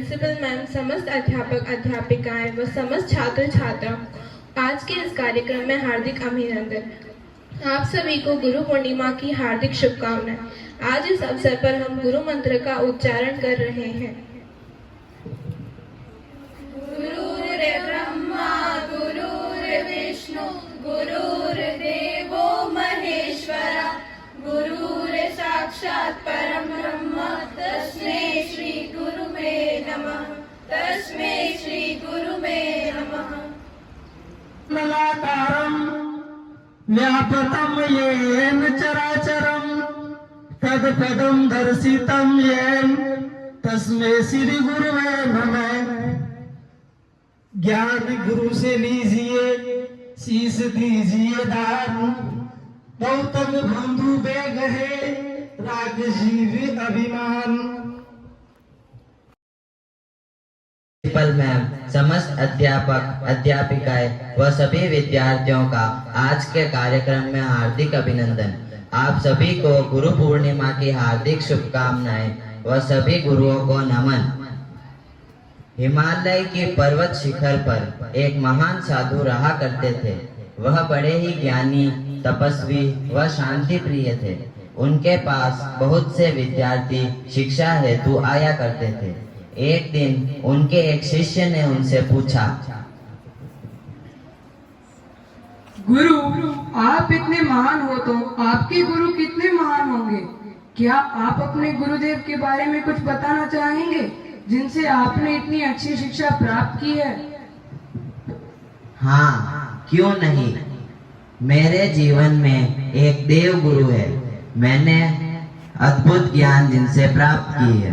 Principal ma'am, समस्त अध्यापक अध्यापिकाएं व समस्त छात्र छात्रा, आज के इस कार्यक्रम में हार्दिक अभिनंदन। आप सभी को गुरु पूर्णिमा की हार्दिक शुभकामनाएं। आज इस अवसर पर हम गुरु मंत्र का उच्चारण कर रहे हैं। गुरुर्ब्रह्मा गुरुर्विष्णु गुरुर्देवो महेश्वरा गुरुर्साक्षात् परं ब्रह्म तस्मै श्री गुरुवे नमः। तस्मै श्री गुरुवे नमः। ललाकारं व्यापतं येन चराचरं तत्पदं दर्शितं येन तस्मै श्री गुरुवे नमः। ज्ञान गुरु से लीजिए, शीश दीजिए दान, गौतम बंधु बेग है राग जीव अभिमान। प्रिंसिपल मैम, समस्त अध्यापक अध्यापिकाएं व सभी विद्यार्थियों का आज के कार्यक्रम में हार्दिक अभिनंदन। आप सभी को गुरु पूर्णिमा की हार्दिक शुभकामनाएं व सभी गुरुओं को नमन। हिमालय के पर्वत शिखर पर एक महान साधु रहा करते थे। वह बड़े ही ज्ञानी, तपस्वी व शांति प्रिय थे। उनके पास बहुत से विद्यार्थी शिक्षा हेतु आया करते थे। एक दिन उनके एक शिष्य ने उनसे पूछा, गुरु, आप इतने महान हो तो आपके गुरु कितने महान होंगे? क्या आप अपने गुरुदेव के बारे में कुछ बताना चाहेंगे जिनसे आपने इतनी अच्छी शिक्षा प्राप्त की है? हाँ, क्यों नहीं। मेरे जीवन में एक देव गुरु है। मैंने अद्भुत ज्ञान जिनसे प्राप्त की है।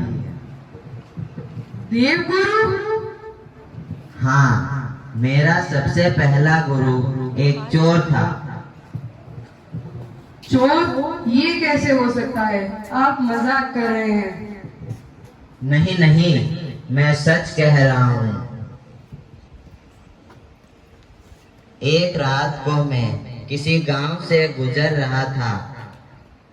देव गुरु? हाँ, मेरा सबसे पहला गुरु एक चोर था। चोर? ये कैसे हो सकता है? आप मजाक कर रहे हैं। नहीं नहीं, मैं सच कह रहा हूँ। एक रात को मैं किसी गांव से गुजर रहा था।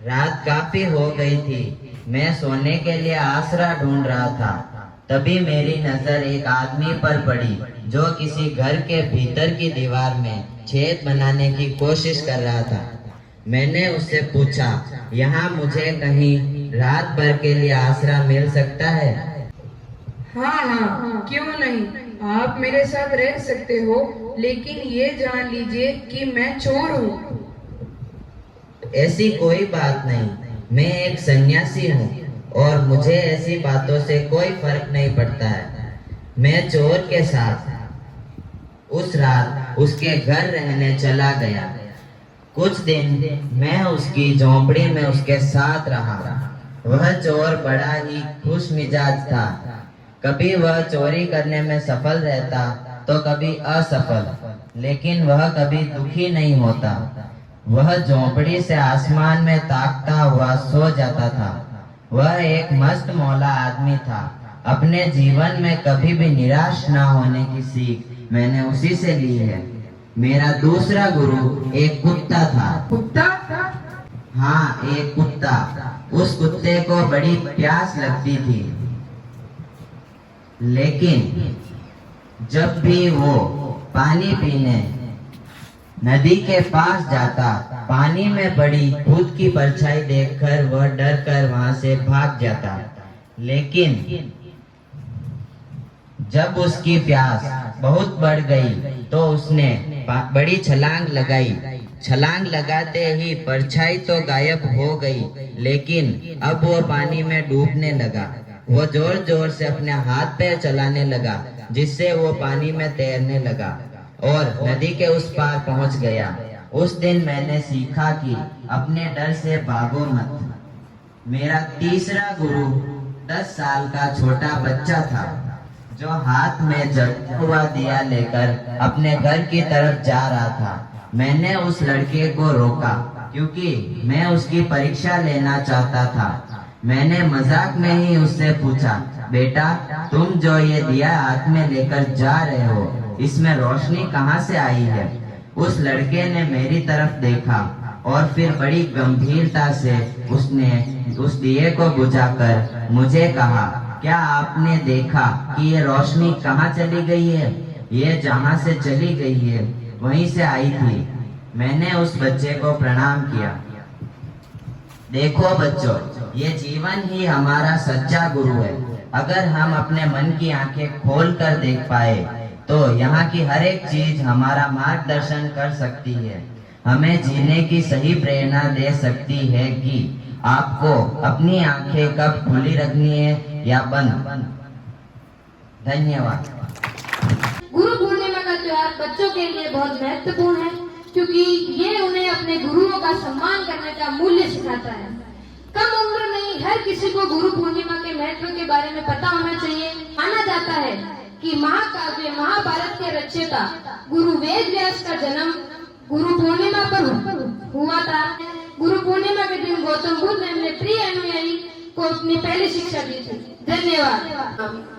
रात काफी हो गई थी। मैं सोने के लिए आसरा ढूंढ रहा था। तभी मेरी नजर एक आदमी पर पड़ी जो किसी घर के भीतर की दीवार में छेद बनाने की कोशिश कर रहा था। मैंने उससे पूछा, यहाँ मुझे कहीं रात भर के लिए आसरा मिल सकता है? हाँ, क्यों नहीं। आप मेरे साथ रह सकते हो, लेकिन ये जान लीजिए कि मैं चोर हूँ। ऐसी कोई बात नहीं। मैं एक सन्यासी हूँ और मुझे ऐसी बातों से कोई फर्क नहीं पड़ता है। मैं चोर के साथ उस रात उसके घर रहने चला गया। कुछ दिन मैं उसकी झोंपड़ी में उसके साथ रहा। वह चोर बड़ा ही खुश मिजाज था। कभी वह चोरी करने में सफल रहता तो कभी असफल, लेकिन वह कभी दुखी नहीं होता। वह झोंपड़ी से आसमान में ताकता हुआ सो जाता था। वह एक मस्त मौला आदमी था। अपने जीवन में कभी भी निराश ना होने की सीख मैंने उसी से ली है। मेरा दूसरा गुरु एक कुत्ता था। कुत्ता? हाँ, एक कुत्ता। उस कुत्ते को बड़ी प्यास लगती थी, लेकिन जब भी वो पानी पीने नदी के पास जाता, पानी में पड़ी खुद की परछाई देखकर वह डर कर वहां से भाग जाता। लेकिन जब उसकी प्यास बहुत बढ़ गई तो उसने बड़ी छलांग लगाई। छलांग लगाते ही परछाई तो गायब हो गई, लेकिन अब वो पानी में डूबने लगा। वो जोर जोर से अपने हाथ पैर चलाने लगा, जिससे वो पानी में तैरने लगा और नदी के उस पार पहुंच गया। उस दिन मैंने सीखा कि अपने डर से भागो मत। मेरा तीसरा गुरु 10 साल का छोटा बच्चा था, जो हाथ में जलता हुआ दिया लेकर अपने घर की तरफ जा रहा था। मैंने उस लड़के को रोका क्योंकि मैं उसकी परीक्षा लेना चाहता था। मैंने मजाक में ही उससे पूछा, बेटा, तुम जो ये दिया हाथ में लेकर जा रहे हो, इसमें रोशनी कहाँ से आई है? उस लड़के ने मेरी तरफ देखा और फिर बड़ी गंभीरता से उसने उस दिए को बुझाकर मुझे कहा क्या आपने देखा कि ये रोशनी कहाँ चली गई है? ये जहाँ से चली गई है वहीं से आई थी। मैंने उस बच्चे को प्रणाम किया। देखो बच्चों, ये जीवन ही हमारा सच्चा गुरु है। अगर हम अपने मन की आंखें खोल कर देख पाए तो यहाँ की हर एक चीज हमारा मार्गदर्शन कर सकती है, हमें जीने की सही प्रेरणा दे सकती है कि आपको अपनी आंखें कब खुली रखनी है या बंद। धन्यवाद। गुरु पूर्णिमा का त्योहार बच्चों के लिए बहुत महत्वपूर्ण है, क्योंकि ये उन्हें अपने गुरुओं का सम्मान करने का मूल्य सिखाता है। कम उम्र में ही हर किसी को गुरु पूर्णिमा के महत्व के बारे में पता होना चाहिए। माना जाता है कि महाकाव्य महाभारत के रचयिता गुरु वेद व्यास का जन्म गुरु पूर्णिमा पर हुआ था। गुरु पूर्णिमा के दिन गौतम बुद्ध ने अपने प्रिय अनुयायी को अपनी पहली शिक्षा दी थी। धन्यवाद।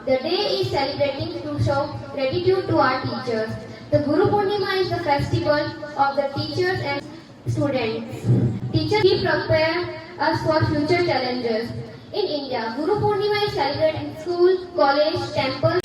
The day is celebrating to show gratitude to our teachers. The Guru Purnima is the festival of the teachers and students. Teachers prepare us for future challenges. In India, Guru Purnima is celebrated in school, college, temples.